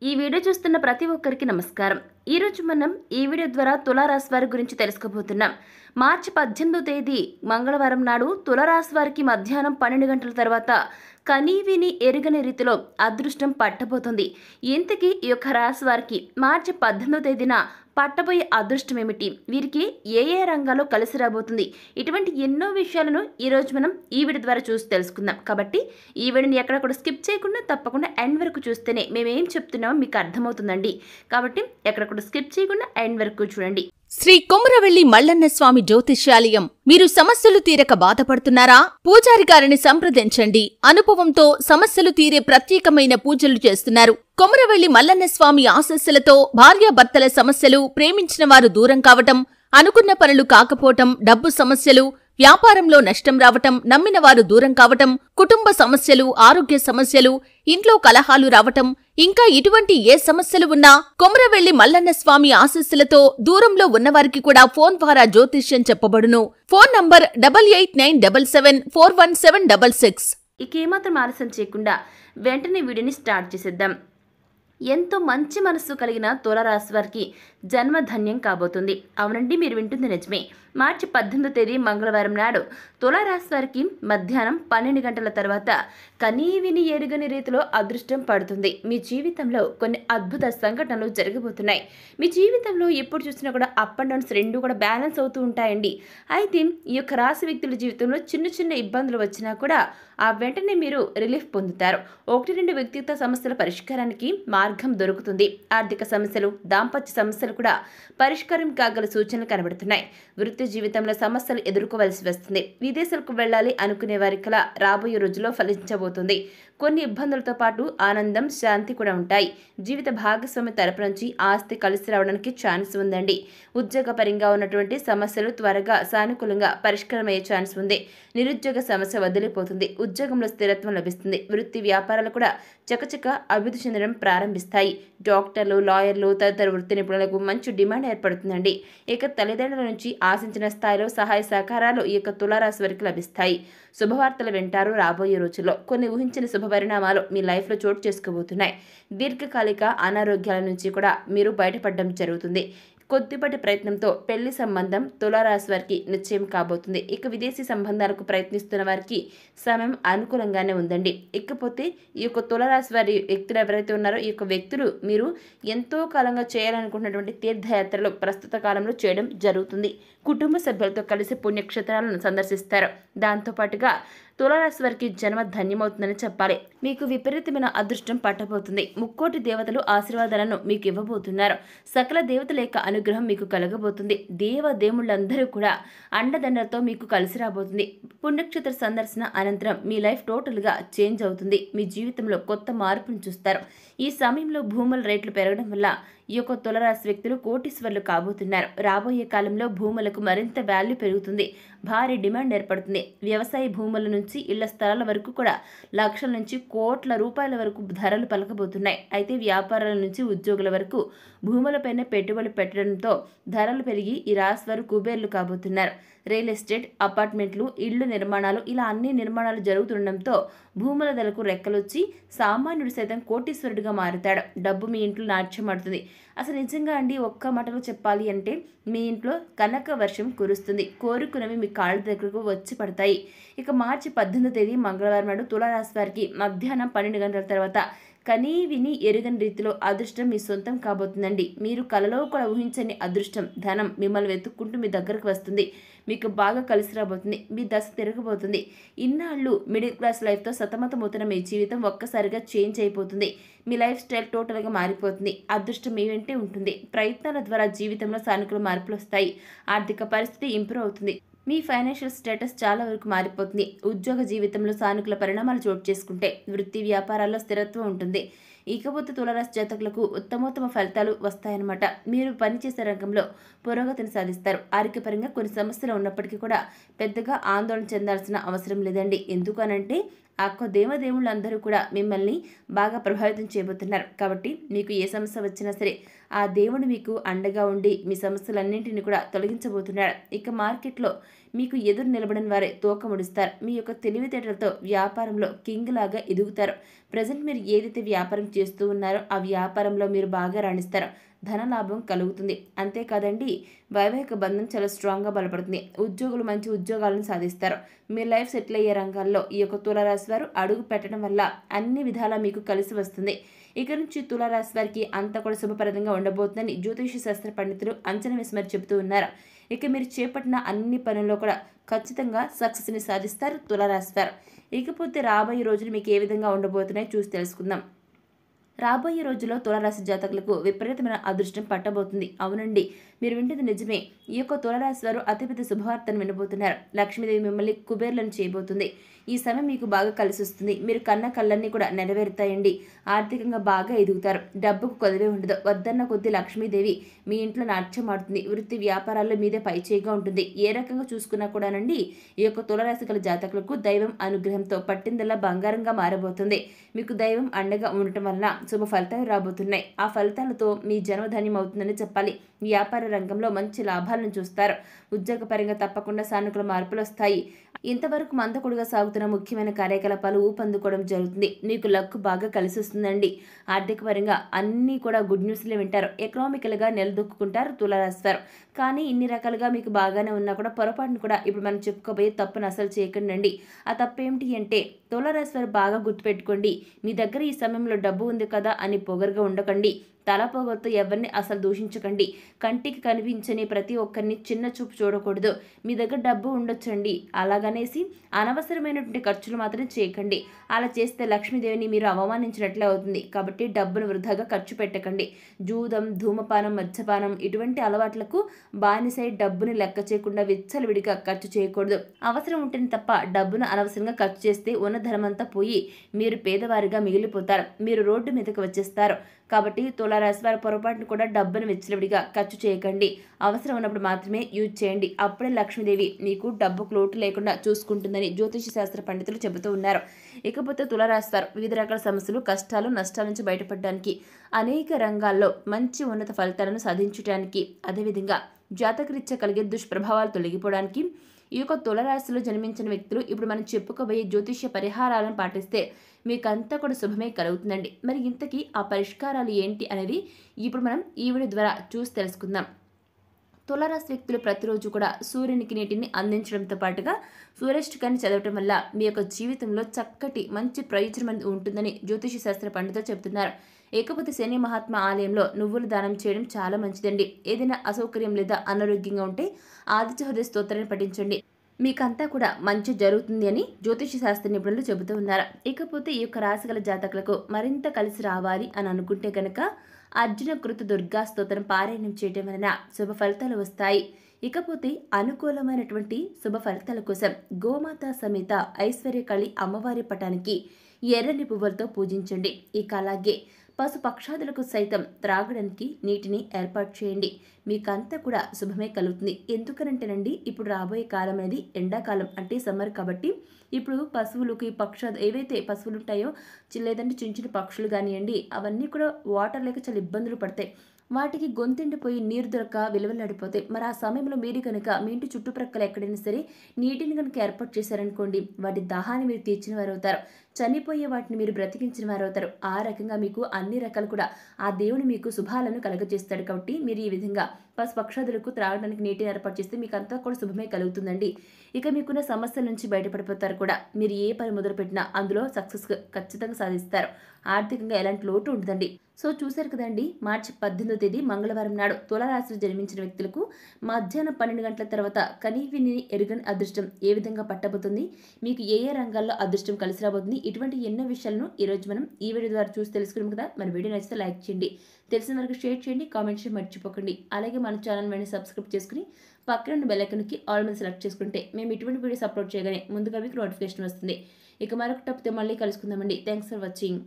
ఈ వీడియో చూస్తున్న ప్రతి ఒక్కరికి నమస్కారం. ఈ రోజు మనం ఈ వీడియో ద్వారా తులారాశి వారి గురించి తెలుసుకోబోతున్నాం. మార్చి 18వ తేదీ మంగళవారం నాడు తులారాశి వారికి మధ్యాహ్నం 12 గంటల తర్వాత కనీవిని ఎరుగని రీతిలో అదృష్టం పట్టబోతుంది. ఇంతకీ ఈ యొక్క రాశి వారికి మార్చి 18వ తేదీన పట్టబోయే అదృష్టం ఏమిటి, వీరికి ఏ ఏ రంగాల్లో కలిసి రాబోతుంది, ఇటువంటి ఎన్నో విషయాలను ఈరోజు మనం ఈ వీడియో ద్వారా చూసి తెలుసుకుందాం. కాబట్టి ఈ వీడియోని ఎక్కడ కూడా స్కిప్ చేయకుండా తప్పకుండా ఎండ్ వరకు చూస్తేనే మేమేం చెప్తున్నామో మీకు అర్థమవుతుందండి. కాబట్టి ఎక్కడ కూడా స్కిప్ చేయకుండా ఎండ్ వరకు చూడండి. శ్రీ కొమురవెల్లి మల్లన్న స్వామి జ్యోతిష్యాలయం. మీరు సమస్యలు తీరక బాధపడుతున్నారా? పూజారి గారిని సంప్రదించండి. అనుభవంతో సమస్యలు తీరే ప్రత్యేకమైన పూజలు చేస్తున్నారు. కొమురవెల్లి మల్లన్న స్వామి ఆశీస్సులతో భార్యాభర్తల సమస్యలు, ప్రేమించిన వారు దూరం కావటం, అనుకున్న పనులు కాకపోవటం, డబ్బు సమస్యలు, వ్యాపారంలో నష్టం రావటం, నమ్మిన వారు దూరం కావటం, కుటుంబ సమస్యలు, ఆరోగ్య సమస్యలు, ఇంట్లో కలహాలు రావటం, ఇంకా ఇటువంటి ఏ సమస్యలు ఉన్నా కొమురవెల్లి మల్లన్న స్వామి ఆశీస్సులతో దూరంలో ఉన్నవారికి కూడా ఫోన్ ద్వారా జ్యోతిష్యం చెప్పబడును. Phone number 8897741766. ఇక ఏమాత్రం ఆలస్యం చేయకుండా వెంటనే వీడియోని స్టార్ట్ చేసేద్దాం. ఎంతో మంచి మనస్సు కలిగిన తులారాశి వారికి జన్మధన్యం కాబోతుంది. అవునండి, మీరు వింటుంది నిజమే. మార్చి 18వ తేదీ మంగళవారం నాడు తులారాశి వారికి మధ్యాహ్నం 12 గంటల తర్వాత కనీవిని ఎరుగని రీతిలో అదృష్టం పడుతుంది. మీ జీవితంలో కొన్ని అద్భుత సంఘటనలు జరగబోతున్నాయి. మీ జీవితంలో ఎప్పుడు చూసినా కూడా అప్ అండ్ డౌన్స్ రెండు కూడా బ్యాలెన్స్ అవుతూ ఉంటాయండి. అయితే ఈ యొక్క రాశి వ్యక్తుల జీవితంలో చిన్న చిన్న ఇబ్బందులు వచ్చినా కూడా ఆ వెంటనే మీరు రిలీఫ్ పొందుతారు. 1-2 వ్యక్తిగత సమస్యల పరిష్కారానికి మార్గం దొరుకుతుంది. ఆర్థిక సమస్యలు, దాంపత్య సమస్యలు కూడా పరిష్కారం కాగల సూచనలు కనబడుతున్నాయి. వృత్తి జీవితంలో సమస్యలు ఎదుర్కోవలసి వస్తుంది. విదేశాలకు వెళ్ళాలి అనుకునే వారికలా రాబోయే రోజుల్లో ఫలించబోతుంది. కొన్ని ఇబ్బందులతో పాటు ఆనందం, శాంతి కూడా ఉంటాయి. జీవిత భాగస్వామి తరపు నుంచి ఆస్తి కలిసి రావడానికి ఛాన్స్ ఉందండి. ఉద్యోగపరంగా ఉన్నటువంటి సమస్యలు త్వరగా సానుకూలంగా పరిష్కారమయ్యే ఛాన్స్ ఉంది. నిరుద్యోగ సమస్య వదిలిపోతుంది. ఉద్యోగంలో స్థిరత్వం లభిస్తుంది. వృత్తి వ్యాపారాలు కూడా చకచక అభివృద్ధి చెందడం ప్రారంభిస్తాయి. డాక్టర్లు, లాయర్లు తదితర వృత్తి నిపుణులకు మంచి డిమాండ్ ఏర్పడుతుందండి. ఇక తల్లిదండ్రుల నుంచి ఆశించిన స్థాయిలో సహాయ సహకారాలు ఈ యొక్క తులారాశి వారికి లభిస్తాయి. శుభవార్తలు వింటారు. రాబోయే రోజుల్లో కొన్ని ఊహించిన శుభ పరిణామాలు మీ లైఫ్లో చోటు చేసుకోబోతున్నాయి. దీర్ఘకాలిక అనారోగ్యాల నుంచి కూడా మీరు బయటపడడం జరుగుతుంది. కొద్దిపాటి ప్రయత్నంతో పెళ్లి సంబంధం తులారాశి వారికి నిశ్చయం కాబోతుంది. ఇక విదేశీ సంబంధాలకు ప్రయత్నిస్తున్న వారికి సమయం అనుకూలంగానే ఉందండి. ఇకపోతే ఈ యొక్క తులారాశి వారి వ్యక్తులు ఎవరైతే ఉన్నారో ఈ యొక్క వ్యక్తులు మీరు ఎంతో కాలంగా చేయాలనుకున్నటువంటి తీర్థయాత్రలు ప్రస్తుత కాలంలో చేయడం జరుగుతుంది. కుటుంబ సభ్యులతో కలిసి పుణ్యక్షేత్రాలను సందర్శిస్తారు. దాంతోపాటుగా తులారాశి వారికి జన్మ ధన్యమవుతుందని చెప్పాలి. మీకు విపరీతమైన అదృష్టం పట్టబోతుంది. ముక్కోటి దేవతలు ఆశీర్వాదాలను మీకు ఇవ్వబోతున్నారు. సకల దేవతల యొక్క అనుగ్రహం మీకు కలగబోతుంది. దేవదేవుళ్ళందరూ కూడా అండదండలతో మీకు కలిసి రాబోతుంది. పుణ్యక్షేత్ర సందర్శన అనంతరం మీ లైఫ్ టోటల్గా చేంజ్ అవుతుంది. మీ జీవితంలో కొత్త మార్పును చూస్తారు. ఈ సమయంలో భూముల రేట్లు పెరగడం వల్ల ఈ యొక్క తులారాశి వ్యక్తులు కోటీశ్వర్లు కాబోతున్నారు. రాబోయే కాలంలో భూములకు మరింత వాల్యూ పెరుగుతుంది. భారీ డిమాండ్ ఏర్పడుతుంది. వ్యవసాయ భూముల నుంచి ఇళ్ల స్థలాల వరకు కూడా లక్షల నుంచి కోట్ల రూపాయల వరకు ధరలు పలకబోతున్నాయి. అయితే వ్యాపారాల నుంచి ఉద్యోగుల వరకు భూములపైన పెట్టుబడి పెట్టడంతో ధరలు పెరిగి ఈ రాశి వారు కుబేర్లు కాబోతున్నారు. రియల్ ఎస్టేట్, అపార్ట్మెంట్లు, ఇళ్లు నిర్మాణాలు ఇలా అన్ని నిర్మాణాలు జరుగుతుండడంతో భూముల ధరకు రెక్కలొచ్చి సామాన్యుడు సైతం కోటీశ్వరుడిగా మారుతాడు. డబ్బు మీ ఇంట్లో నాట్యమాడుతుంది. అసలు నిజంగా అండి, ఒక్క మాటలో చెప్పాలి అంటే మీ ఇంట్లో కనక వర్షం కురుస్తుంది. కోరుకున్నవి మీ కాళ్ళ దగ్గరకు వచ్చి పడతాయి. ఇక మార్చి 18వ తేదీ మంగళవారం నాడు తులారాశి వారికి మధ్యాహ్నం 12 గంటల తర్వాత కనీ విని ఎరుగని రీతిలో అదృష్టం మీ సొంతం కాబోతుందండి. మీరు కలలో కూడా ఊహించని అదృష్టం, ధనం మిమ్మల్ని వెతుక్కుంటూ మీ దగ్గరకు వస్తుంది. మీకు బాగా కలిసి రాబోతుంది. మీ దశ తిరగబోతుంది. ఇన్నాళ్ళు మిడిల్ క్లాస్ లైఫ్తో సతమతమవుతున్న మీ జీవితం ఒక్కసారిగా చేంజ్ అయిపోతుంది. మీ లైఫ్ స్టైల్ టోటల్గా మారిపోతుంది. అదృష్టం మీ వెంటే ఉంటుంది. ప్రయత్నాల ద్వారా జీవితంలో సానుకూల మార్పులు వస్తాయి. ఆర్థిక పరిస్థితి ఇంప్రూవ్ అవుతుంది. మీ ఫైనాన్షియల్ స్టేటస్ చాలా వరకు మారిపోతుంది. ఉద్యోగ జీవితంలో సానుకూల పరిణామాలు చోటు చేసుకుంటే వృత్తి వ్యాపారాల్లో స్థిరత్వం ఉంటుంది. ఇకపోతే తులారాశి జాతకులకు ఉత్తమోత్తమ ఫలితాలు వస్తాయన్నమాట. మీరు పనిచేసే రంగంలో పురోగతిని సాధిస్తారు. ఆరోగ్యపరంగా కొన్ని సమస్యలు ఉన్నప్పటికీ కూడా పెద్దగా ఆందోళన చెందాల్సిన అవసరం లేదండి. ఎందుకనంటే ఆ దేవదేవుళ్ళందరూ కూడా మిమ్మల్ని బాగా ప్రభావితం చేయబోతున్నారు. కాబట్టి మీకు ఏ సమస్య వచ్చినా సరే ఆ దేవుడు మీకు అండగా ఉండి మీ సమస్యలన్నింటినీ కూడా తొలగించబోతున్నాడు. ఇక మార్కెట్లో మీకు ఎదురు నిలబడిన వారే తోక ముడుస్తారు. మీ యొక్క తెలివితేటలతో వ్యాపారంలో కింగ్ లాగా ఎదుగుతారు. ప్రజెంట్ మీరు ఏదైతే వ్యాపారం చేస్తూ ఉన్నారో ఆ వ్యాపారంలో మీరు బాగా రాణిస్తారు. ధనలాభం కలుగుతుంది. అంతేకాదండి, వైవాహిక బంధం చాలా స్ట్రాంగ్గా బలపడుతుంది. ఉద్యోగులు మంచి ఉద్యోగాలను సాధిస్తారు. మీ లైఫ్ సెటిల్ అయ్యే రంగాల్లో ఈ యొక్క తులారాశి వారు అడుగు పెట్టడం వల్ల అన్ని విధాలా మీకు కలిసి వస్తుంది. ఇక నుంచి తులారాశి వారికి అంతా కూడా శుభప్రదంగా ఉండబోతుందని జ్యోతిష శాస్త్ర పండితులు అంచనా వేసి మరి చెబుతూ ఉన్నారు. ఇక మీరు చేపట్టిన అన్ని పనుల్లో కూడా ఖచ్చితంగా సక్సెస్ని సాధిస్తారు తులారాశి వారు. ఇకపోతే రాబోయే రోజులు మీకు ఏ విధంగా ఉండబోతున్నాయో చూసి తెలుసుకుందాం. రాబోయే రోజుల్లో తులారాశి జాతకులకు విపరీతమైన అదృష్టం పట్టబోతుంది. అవునండి, మీరు వింటుంది నిజమే. ఈ యొక్క తులారాశి వారు అతిపెద్ద శుభవార్తను వినబోతున్నారు. లక్ష్మీదేవి మిమ్మల్ని కుబేర్లను చేయబోతుంది. ఈ సమయం మీకు బాగా కలిసి వస్తుంది. మీరు కన్న కళ్ళన్నీ కూడా నెరవేరుతాయండి. ఆర్థికంగా బాగా ఎదుగుతారు. డబ్బుకు కొదవే ఉండదు. వద్దన్న కొద్దీ లక్ష్మీదేవి మీ ఇంట్లో నాట్యం ఆడుతుంది. వృత్తి వ్యాపారాల్లో మీదే పైచేయిగా ఉంటుంది. ఏ రకంగా చూసుకున్నా కూడానండి, ఈ యొక్క తులారాశి గల జాతకులకు దైవం అనుగ్రహంతో పట్టిందల్లా బంగారంగా మారబోతుంది. మీకు దైవం అండగా ఉండటం వలన శుభ ఫలితాలు రాబోతున్నాయి. ఆ ఫలితాలతో మీ జన్మధన్యం అవుతుందని చెప్పాలి. వ్యాపార రంగంలో మంచి లాభాలను చూస్తారు. ఉద్యోగపరంగా తప్పకుండా సానుకూల మార్పులు వస్తాయి. ఇంతవరకు మందకొడిగా సాగుతున్న ముఖ్యమైన కార్యకలాపాలు ఊపందుకోవడం జరుగుతుంది. మీకు లక్ బాగా కలిసి వస్తుందండి. ఆర్థిక పరంగా అన్నీ కూడా గుడ్ న్యూస్లే వింటారు. ఎకనామికల్గా నిలదొక్కుంటారు తులారాశి వారు. కానీ ఇన్ని రకాలుగా మీకు బాగానే ఉన్నా కూడా పొరపాటును కూడా ఇప్పుడు మనం చెప్పుకోబోయే తప్పును అసలు చేయకండి. ఆ తప్పు ఏమిటి అంటే, తులారాశి వారు బాగా గుర్తుపెట్టుకోండి. మీ దగ్గర ఈ సమయంలో డబ్బు ఉంది కదా అని పొగరుగా ఉండకండి. తలపోగొత్తు ఎవరిని అసలు దూషించకండి. కంటికి కనిపించని ప్రతి ఒక్కరిని చిన్న చూపు చూడకూడదు. మీ దగ్గర డబ్బు ఉండొచ్చండి, అలాగనేసి అనవసరమైనటువంటి ఖర్చులు మాత్రం చేయకండి. అలా చేస్తే లక్ష్మీదేవిని మీరు అవమానించినట్లే అవుతుంది. కాబట్టి డబ్బును వృధాగా ఖర్చు పెట్టకండి. జూదం, ధూమపానం, మద్యపానం ఇటువంటి అలవాట్లకు బానిసై డబ్బుని లెక్క చేయకుండా విచ్చలవిడిగా ఖర్చు చేయకూడదు. అవసరం ఉంటేనే తప్ప డబ్బును అనవసరంగా ఖర్చు చేస్తే ఉన్న ధనమంతా పోయి మీరు పేదవారిగా మిగిలిపోతారు. మీరు రోడ్డు మీదకి వచ్చేస్తారు. కాబట్టి తులారాశి వారి పొరపాటును కూడా డబ్బును విచ్చలవిడిగా ఖర్చు చేయకండి. అవసరం ఉన్నప్పుడు మాత్రమే యూజ్ చేయండి. అప్పుడే లక్ష్మీదేవి మీకు డబ్బుకు లోటు లేకుండా చూసుకుంటుందని జ్యోతిష శాస్త్ర పండితులు చెబుతూ ఉన్నారు. ఇకపోతే తులారాశి వారు వివిధ రకాల సమస్యలు, కష్టాలు, నష్టాల నుంచి బయటపడడానికి, అనేక రంగాల్లో మంచి ఉన్నత ఫలితాలను సాధించడానికి, అదేవిధంగా జాతకరీత్యా కలిగే దుష్ప్రభావాలు తొలగిపోవడానికి ఈ యొక్క తులారాశిలో జన్మించిన వ్యక్తులు ఇప్పుడు మనం చెప్పుకోబోయే జ్యోతిష్య పరిహారాలను పాటిస్తే మీకంతా కూడా శుభమే కలుగుతుందండి. మరి ఇంతకీ ఆ పరిష్కారాలు ఏంటి అనేది ఇప్పుడు మనం ఈ వీడియో ద్వారా చూసి తెలుసుకుందాం. తులారాశి వ్యక్తులు ప్రతిరోజు కూడా సూర్యునికి నీటిని అందించడంతో పాటుగా సూర్యాష్టకాన్ని చదవటం వల్ల మీ యొక్క జీవితంలో చక్కటి మంచి ప్రయోజనం అనేది ఉంటుందని జ్యోతిష శాస్త్ర పండితులు చెబుతున్నారు. ఇకపోతే శని మహాత్మ ఆలయంలో నువ్వులు దానం చేయడం చాలా మంచిదండి. ఏదైనా అసౌకర్యం లేదా అనారోగ్యంగా ఉంటే ఆదిత్య హృదయ స్తోత్రాన్ని పఠించండి. మీకంతా కూడా మంచి జరుగుతుంది అని జ్యోతిష శాస్త్ర నిపుణులు చెబుతూ ఉన్నారు. ఇకపోతే ఈ యొక్క రాశిగల జాతకులకు మరింత కలిసి రావాలి అని అనుకుంటే కనుక అర్జున కృత దుర్గా స్తోత్రం పారాయణం చేయడం వలన శుభ ఫలితాలు వస్తాయి. ఇకపోతే అనుకూలమైనటువంటి శుభ ఫలితాల కోసం గోమాత సమేత ఐశ్వర్యకళి అమ్మవారి పటానికి ఎర్రని పువ్వులతో పూజించండి. ఇక అలాగే పశు పక్షాదులకు సైతం త్రాగడానికి నీటిని ఏర్పాటు చేయండి. మీకంతా కూడా శుభమే కలుగుతుంది. ఎందుకనంటేనండి, ఇప్పుడు రాబోయే కాలం అనేది ఎండాకాలం, అంటే సమ్మర్. కాబట్టి ఇప్పుడు పశువులకి పక్షాలు ఏవైతే పశువులు ఉంటాయో, లేదంటే చిన్న చిన్న పక్షులు కానివ్వండి, అవన్నీ కూడా వాటర్ లేక చాలా ఇబ్బందులు పడతాయి. వాటికి గొంతెండిపోయి నీరు దొరక విలువలాడిపోతాయి. మరి ఆ సమయంలో మీరు కనుక మీ ఇంటి చుట్టుప్రక్కల ఎక్కడైనా సరే నీటిని కనుక ఏర్పాటు చేశారనుకోండి, వాటి దాహాన్ని మీరు తీర్చిన వారు అవుతారు. చనిపోయే వాటిని మీరు బ్రతికించిన వారు అవుతారు. ఆ రకంగా మీకు అన్ని రకాలు కూడా ఆ దేవుని మీకు శుభాలను కలగజేస్తాడు. కాబట్టి మీరు ఈ విధంగా పశు పక్షాదులకు త్రాగడానికి నీటిని ఏర్పాటు చేస్తే మీకు అంతా కూడా శుభమే కలుగుతుందండి. ఇక మీకున్న సమస్యల నుంచి బయటపడిపోతారు కూడా. మీరు ఏ పని మొదలుపెట్టినా అందులో సక్సెస్ ఖచ్చితంగా సాధిస్తారు. ఆర్థికంగా ఎలాంటి లోటు ఉంటుందండి. సో చూశారు కదండి, మార్చి 18వ తేదీ మంగళవారం నాడు తులారాశిలో జన్మించిన వ్యక్తులకు మధ్యాహ్నం 12 గంటల తర్వాత కనీవిని ఎరుగని అదృష్టం ఏ విధంగా పట్టబోతుంది, మీకు ఏ ఏ రంగాల్లో అదృష్టం కలిసి రాబోతుంది, ఇటువంటి ఎన్నో విషయాలను ఈరోజు మనం ఈ వీడియో ద్వారా చూసి తెలుసుకున్నాం కదా. మన వీడియో నచ్చితే లైక్ చేయండి, తెలిసిన వరకు షేర్ చేయండి, కామెంట్ చేయడం మర్చిపోకండి. అలాగే మన ఛానల్ వెంటనే సబ్స్క్రైబ్ చేసుకుని పక్కన బెల్ ఐకాన్కి ఆల్ మీద సెలెక్ట్ చేసుకుంటే మేము ఇటువంటి వీడియోస్ అప్లోడ్ చేయగానే ముందుగా మీకు నోటిఫికేషన్ వస్తుంది. ఇక మరొక టాపిక్తో మళ్ళీ కలుసుకుందామండి. Thanks for watching.